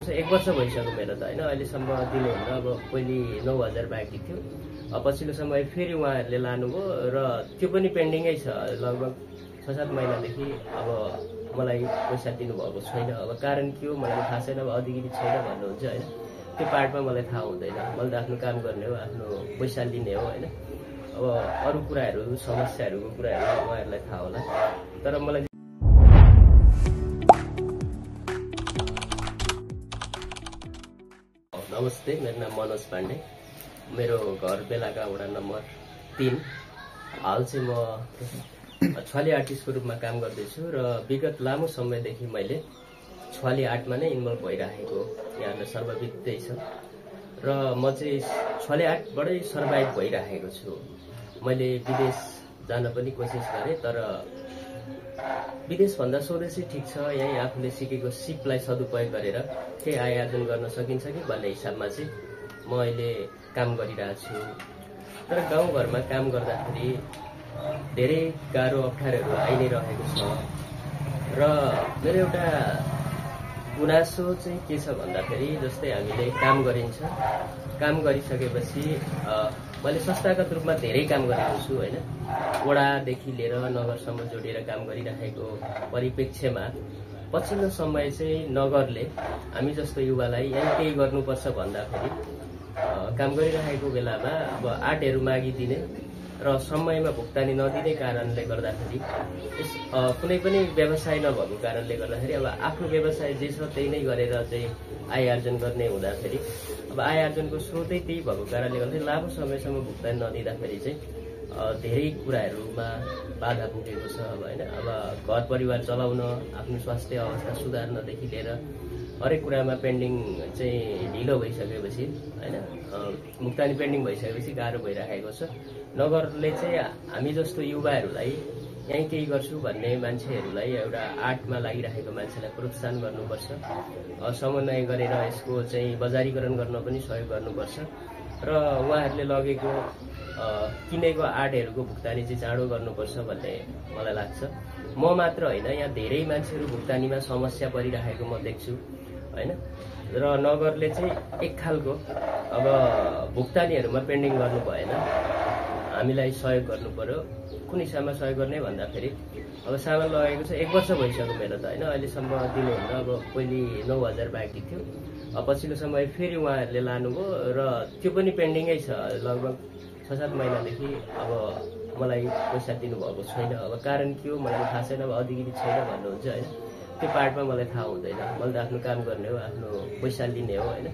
छ 1 वर्ष भइसक्यो मेरो त हैन अहिलेसम्म दिनुहुन्न। अब पहिले 9000 बाँकी थियो, पछिल्लो समय फेरि उहाँहरूले लानुभयो र त्यो पनि पेन्डिङै छ लगभग 6-7 महिनादेखि। अब मलाई पैसा दिनुभएको छैन। अब कारण के हो मलाई थाहा छैन। अब अधिकारी छैन भन्नुहुन्छ हैन, त्यो पार्टमा मलाई थाहा हुँदैन। मैले त आफ्नो काम गर्ने हो, आफ्नो पैसा लिने हो हैन। अब अरू कुराहरू समस्याहरूको कुराहरू उहाँहरूलाई थाहा होला, तर मलाई नमस्ते, मेरो नाम मनोज पाण्डे, मेरो घर बेलाका वडा नम्बर 3। हाल चाहिँ म छली आर्टिस्टको रूपमा काम गर्दैछु र विगत लामो समयदेखि मैले छली आर्टमा नै इन्भल्भ भइरहेको यहाँले सर्वविदितै छ र म चाहिँ छली आर्टबाटै सर्भाइभ भइरहेको छु। मैले विदेश जान पनि कोसिस गरेँ, तर विदेशभन्दा स्वदेशी ठिक छ। यहीँ आफूले सिकेको सिपलाई सदुपयोग गरेर केही आय आर्जन गर्न सकिन्छ कि भन्ने हिसाबमा चाहिँ म अहिले काम गरिरहेको छु। तर गाउँघरमा काम गर्दाखेरि धेरै गाह्रो अप्ठ्यारोहरू आइ नै रहेको छ र मेरो एउटा गुनासो चाहिँ के छ भन्दाखेरि जस्तै हामीले काम गरिन्छ, काम गरिसकेपछि मैले संस्थागत रूपमा धेरै काम गरेको छु हैन। वडादेखि लिएर नगरसम्म जोडेर काम गरिरहेको परिप्रेक्ष्यमा पछिल्लो समय चाहिँ नगरले हामी जस्तो युवालाई यही केही गर्नुपर्छ भन्दाखेरि काम गरिरहेको बेलामा अब आर्टहरू मागिदिने र समयमा भुक्तानी नदिने कारणले गर्दाखेरि कुनै पनि व्यवसाय नभएको कारणले गर्दाखेरि अब आफ्नो व्यवसाय जे छ त्यही नै गरेर चाहिँ आय आर्जन गर्ने हुँदाखेरि अब आय आर्जनको स्रोतै त्यही भएको कारणले गर्दाखेरि लामो समयसम्म भुक्तानी नदिँदाखेरि चाहिँ धेरै कुराहरूमा बाधा पुगेको छ अब हैन। अब घर परिवार चलाउन, आफ्नो स्वास्थ्य अवस्था सुधार्नदेखि लिएर हरेक कुरामा पेन्डिङ चाहिँ ढिलो भइसकेपछि हैन, भुक्तानी पेन्डिङ भइसकेपछि गाह्रो भइरहेको छ। नगरले चाहिँ हामी जस्तो युवाहरूलाई यहीँ केही गर्छु भन्ने मान्छेहरूलाई एउटा आर्टमा लागिरहेको मान्छेलाई प्रोत्साहन गर्नुपर्छ, समन्वय गरेर यसको चाहिँ बजारीकरण गर्न पनि सहयोग गर्नुपर्छ र उहाँहरूले लगेको किनेको आर्टहरूको भुक्तानी चाहिँ चाँडो गर्नुपर्छ भन्ने मलाई लाग्छ। म मात्र होइन, यहाँ धेरै मान्छेहरू भुक्तानीमा समस्या परिरहेको म देख्छु हैन। र नगरले चाहिँ एक खालको अब भुक्तानीहरूमा पेन्डिङ गर्नु भएन, हामीलाई सहयोग गर्नु पर्यो। कुन हिसाबमा सहयोग गर्ने भन्दाखेरि अब सामान लगेको छ 1 वर्ष भइसक्यो मेरो त हैन अहिलेसम्म दिनुहुन्न। अब पहिले 9000 बाँकी थियो, पछिल्लो समय फेरि उहाँहरूले लानुभयो र त्यो पनि पेन्डिङै छ लगभग 6-7 महिनादेखि। अब मलाई पैसा दिनुभएको छैन। अब कारण के हो मलाई थाहा छैन। अब अधिकारी छैन भन्नुहुन्छ हैन, त्यो पार्टमा मलाई थाहा हुँदैन। मैले त आफ्नो काम गर्ने हो, आफ्नो पैसा लिने हो हैन।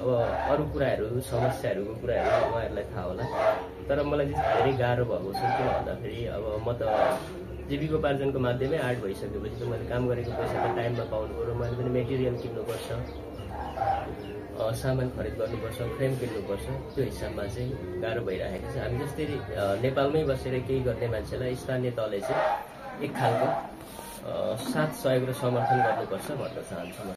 अब अरू कुराहरू समस्याहरूको कुराहरू उहाँहरूलाई थाहा होला, तर मलाई चाहिँ धेरै गाह्रो भएको छ। किन भन्दाखेरि अब म त जीविकोपार्जनको माध्यमै आर्ट भइसकेपछि त मैले काम गरेको पैसा त टाइममा पाउनु पर्यो। मैले पनि मेटेरियल किन्नुपर्छ, सामान खरिद गर्नुपर्छ, फ्रेम किन्नुपर्छ। त्यो हिसाबमा चाहिँ गाह्रो भइरहेको छ। हामी जस्तै नेपालमै बसेर केही गर्ने मान्छेलाई स्थानीय तहले चाहिँ एक खालको साथ सहयोग र समर्थन गर्नुपर्छ भन्न चाहन्छु म।